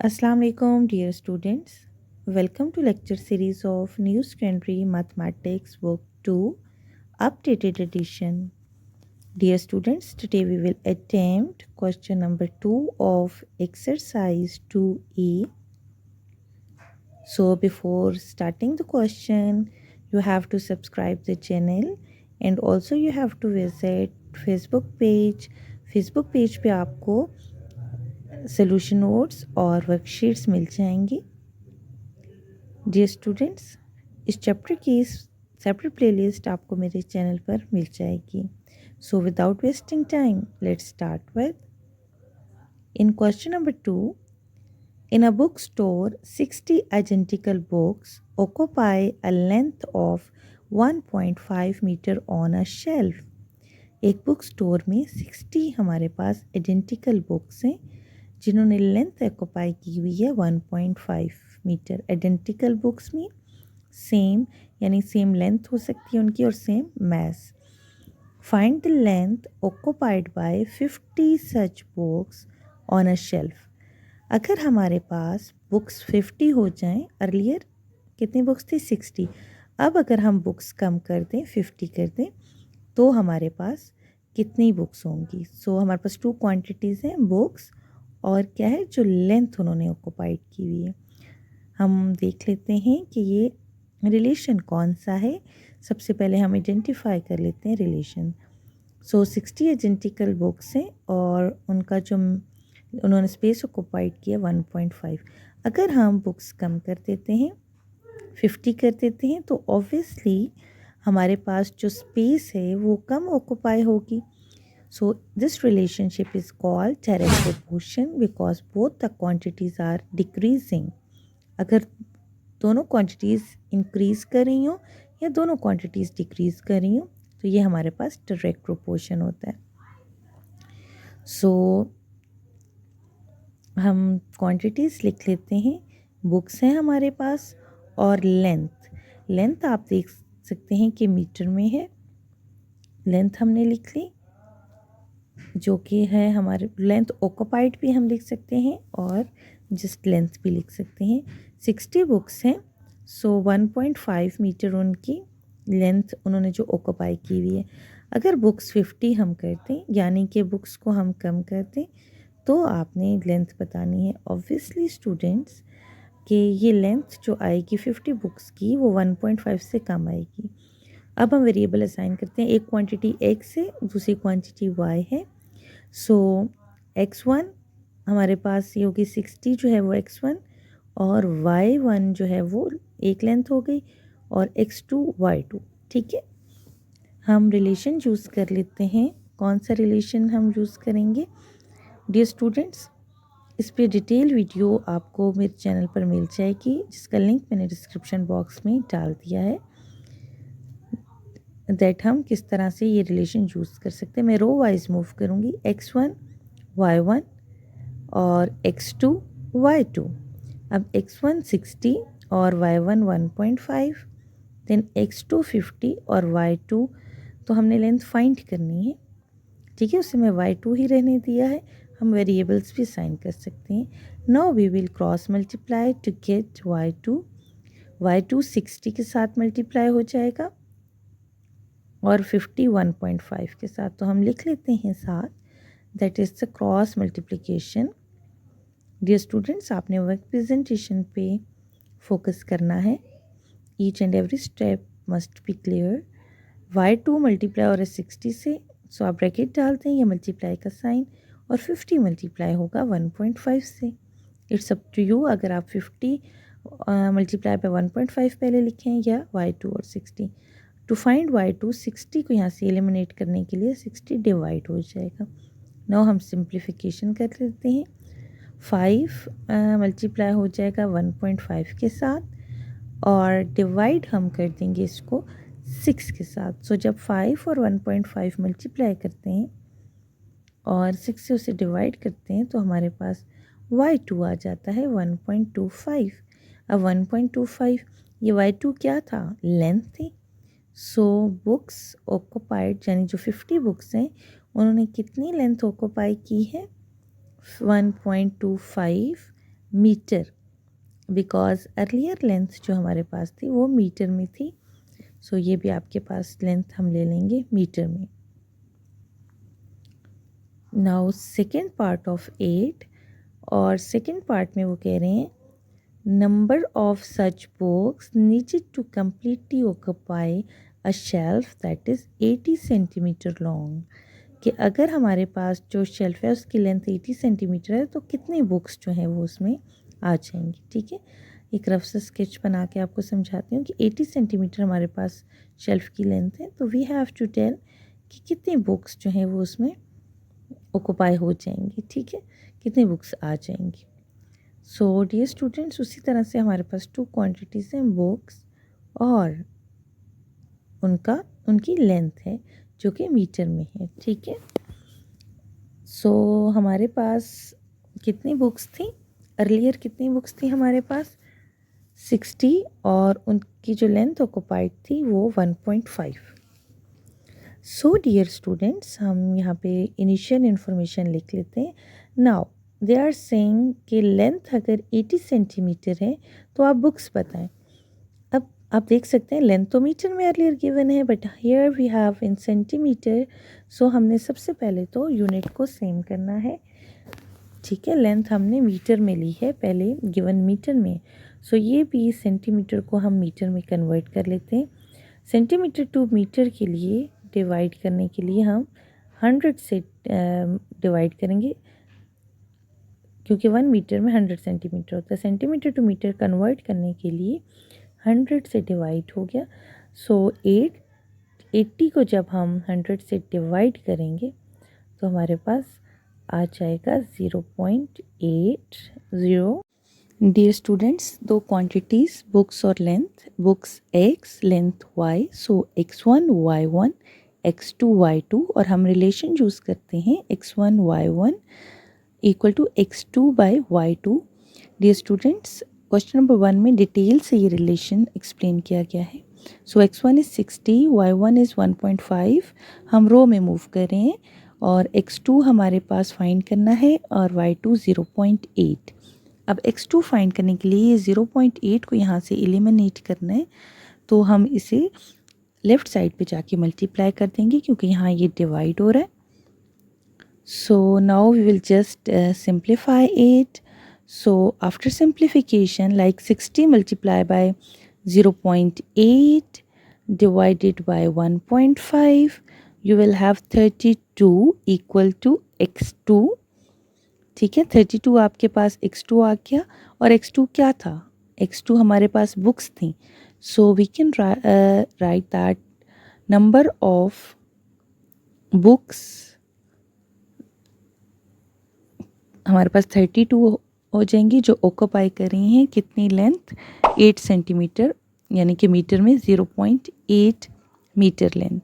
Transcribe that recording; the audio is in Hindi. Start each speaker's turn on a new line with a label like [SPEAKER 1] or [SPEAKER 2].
[SPEAKER 1] Assalamu alaikum, dear students. Welcome to lecture series of New Secondary Mathematics Book 2 Updated Edition. Dear students, today we will attempt question number 2 of exercise 2E. So before starting the question, you have to subscribe the channel and also you have to visit Facebook page. Facebook page पे आपको सोल्यूशन नोट्स और वर्कशीट्स मिल जाएंगी. डियर स्टूडेंट्स, इस चैप्टर की सेपरेट प्लेलिस्ट आपको मेरे चैनल पर मिल जाएगी. So without wasting time let's start with in question number 2. In a book store 60 identical books occupy a length of 1.5 metre on a shelf. एक बुक स्टोर में 60 हमारे पास आइडेंटिकल बुक्स हैं जिन्होंने लेंथ ऑक्यूपाई की हुई है 1.5 मीटर. आइडेंटिकल बुक्स में सेम यानी सेम लेंथ हो सकती है उनकी और same math. Find the length occupied by 50 such books on a shelf. अगर हमारे पास बुक्स 50 हो जाएं, अर्लियर कितनी बुक्स थी 60, अब अगर हम बुक्स कम कर दें 50 कर दें तो हमारे पास कितनी बुक्स होंगी. सो हमारे पास 2 क्वांटिटीज़ हैं, बुक्स और क्या है जो लेंथ उन्होंने ऑक्यूपाइड की हुई है. हम देख लेते हैं कि ये रिलेशन कौन सा है. सबसे पहले हम आइडेंटिफाई कर लेते हैं रिलेशन. सो 60 आइडेंटिकल बुक्स हैं और उनका जो उन्होंने स्पेस ऑक्यूपाइड किया 1.5. अगर हम बुक्स कम कर देते हैं 50 कर देते हैं तो ऑब्वियसली हमारे पास जो स्पेस है वो कम ऑक्यूपाई होगी. So this relationship is called direct proportion because both the quantities are decreasing. अगर दोनों क्वांटिटीज़ इंक्रीज़ कर रही हों या दोनों क्वांटिटीज़ डिक्रीज़ कर रही हों तो ये हमारे पास डायरेक्ट प्रोपोर्शन होता है. सो हम क्वांटिटीज़ लिख लेते हैं. बुक्स हैं हमारे पास और लेंथ आप देख सकते हैं कि मीटर में है. लेंथ हमने लिख ली जो कि है हमारे लेंथ ऑक्यूपाइड भी हम लिख सकते हैं और जस्ट लेंथ भी लिख सकते हैं. 60 बुक्स हैं सो 1.5 मीटर उनकी लेंथ उन्होंने जो ऑक्यूपाई की हुई है. अगर बुक्स 50 हम करते हैं यानी कि बुक्स को हम कम करते हैं तो आपने लेंथ बतानी है. ऑब्वियसली स्टूडेंट्स कि ये लेंथ जो आएगी 50 बुक्स की वो 1.5 से कम आएगी. अब हम वेरिएबल असाइन करते हैं. एक क्वांटिटी x है, दूसरी क्वांटिटी y है. सो x1 हमारे पास ये होगी 60 जो है वो x1 और y1 जो है वो एक लेंथ हो गई और x2 y2. ठीक है, हम रिलेशन यूज़ कर लेते हैं. कौन सा रिलेशन हम यूज़ करेंगे डियर स्टूडेंट्स, इस पे डिटेल वीडियो आपको मेरे चैनल पर मिल जाएगी जिसका लिंक मैंने डिस्क्रिप्शन बॉक्स में डाल दिया है. दैट हम किस तरह से ये रिलेशन यूज़ कर सकते हैं. मैं रो वाइज मूव करूँगी. x1 y1 और x2 y2. अब x1 60 और y1 1.5, देन x2 50 और y2 तो हमने लेंथ फाइंड करनी है. ठीक है, उससे मैं y2 ही रहने दिया है. हम वेरिएबल्स भी साइन कर सकते हैं. Now we will cross multiply to get y2. y2 60 के साथ मल्टीप्लाई हो जाएगा और 51.5 के साथ. तो हम लिख लेते हैं साथ, that is the cross multiplication. Dear students, आपने वर्क प्रेजेंटेशन पे फोकस करना है. Each and every step must be clear. y2 multiply और 60 से, सो आप ब्रैकेट डालते हैं, ये मल्टीप्लाई का साइन और 50 मल्टीप्लाई होगा 1.5 से. इट्स अप टू यू अगर आप 50 मल्टीप्लाई पे 1.5 पहले लिखें या y2 और 60. टू फाइंड y2 60 को यहाँ से एलिमिनेट करने के लिए 60 डिवाइड हो जाएगा. नाउ हम सिंप्लीफिकेशन कर लेते हैं. 5 मल्टीप्लाई हो जाएगा 1.5 के साथ और डिवाइड हम कर देंगे इसको 6 के साथ. सो जब 5 और 1.5 मल्टीप्लाई करते हैं और 6 से उसे डिवाइड करते हैं तो हमारे पास y2 आ जाता है 1.25. अब 1.25 ये y2 क्या था, लेंथ थी. सो बुक्स ऑक्यूपाइड यानी जो 50 बुक्स हैं उन्होंने कितनी लेंथ ऑक्यूपाई की है 1.25 मीटर, बिकॉज अर्लियर लेंथ जो हमारे पास थी वो मीटर में थी. सो ये भी आपके पास लेंथ हम ले लेंगे मीटर में. नाउ सेकेंड पार्ट ऑफ 8, और सेकेंड पार्ट में वो कह रहे हैं number of such books needed to completely occupy a shelf that is 80 centimetre long. कि अगर हमारे पास जो शेल्फ है उसकी लेंथ 80 सेंटीमीटर है तो कितनी बुक्स जो हैं वो उसमें आ जाएंगी. ठीक है, एक रफ सा स्केच बना के आपको समझाती हूँ कि 80 सेंटीमीटर हमारे पास शेल्फ की लेंथ है, तो वी हैव टू टेल कि कितनी बुक्स जो हैं वो उसमें ऑक्यूपाई हो जाएंगी. ठीक है, कितनी बुक्स आ जाएंगी. सो डियर स्टूडेंट्स, उसी तरह से हमारे पास 2 क्वांटिटीज़ हैं, बुक्स और उनकी लेंथ है जो कि मीटर में है. ठीक है, सो हमारे पास कितनी बुक्स थी, अर्लियर कितनी बुक्स थी हमारे पास 60, और उनकी जो लेंथ ऑक्यूपाइड थी वो 1.5. सो डियर स्टूडेंट्स, हम यहाँ पे इनिशियल इन्फॉर्मेशन लिख लेते हैं. नाउ दे आर सेइंग कि लेंथ अगर 80 सेंटीमीटर है तो आप बुक्स बताएं. अब आप देख सकते हैं लेंथ तो मीटर में अर्लियर गिवन है, but here we have in centimetre. So हमने सबसे पहले तो यूनिट को सेम करना है. ठीक है, लेंथ हमने मीटर में ली है पहले, गिवन मीटर में. सो ये भी सेंटीमीटर को हम मीटर में कन्वर्ट कर लेते हैं. सेंटीमीटर टू मीटर के लिए डिवाइड करने के लिए हम 100 से डिवाइड करेंगे, क्योंकि 1 मीटर में 100 सेंटीमीटर होता है. सेंटीमीटर टू मीटर कन्वर्ट करने के लिए 100 से डिवाइड हो गया. सो 80 को जब हम 100 से डिवाइड करेंगे तो हमारे पास आ जाएगा 0.80. डियर स्टूडेंट्स, 2 क्वांटिटीज़ बुक्स और length, books x, length y. सो x1 y1 x2 y2, और हम रिलेशन यूज़ करते हैं x1 y1 equal to x2 by y2. Dear students, question number 1 में डिटेल से ये रिलेशन एक्सप्लेन किया गया है. सो x1 इज़ 60, y1 इज़ 1.5. हम रो में मूव कर रहे हैं, और x2 हमारे पास फाइंड करना है और y2 0.8. अब x2 फाइंड करने के लिए 0.8 को यहाँ से एलिमिनेट करना है, तो हम इसे लेफ़्ट साइड पे जाके मल्टीप्लाई कर देंगे क्योंकि यहाँ ये डिवाइड हो रहा है. So now we will just simplify it. So after simplification, like 60 multiplied by 0.8 divided by 1.5, you will have 32 equal to x2. ठीक है, 32 आपके पास x2 आ गया, और x2 क्या था, x2 हमारे पास बुक्स थी. So we can write that number of books हमारे पास 32 हो जाएंगी जो ऑक्यूपाई कर रही हैं कितनी लेंथ, 8 सेंटीमीटर, यानी कि मीटर में 0.8 मीटर लेंथ.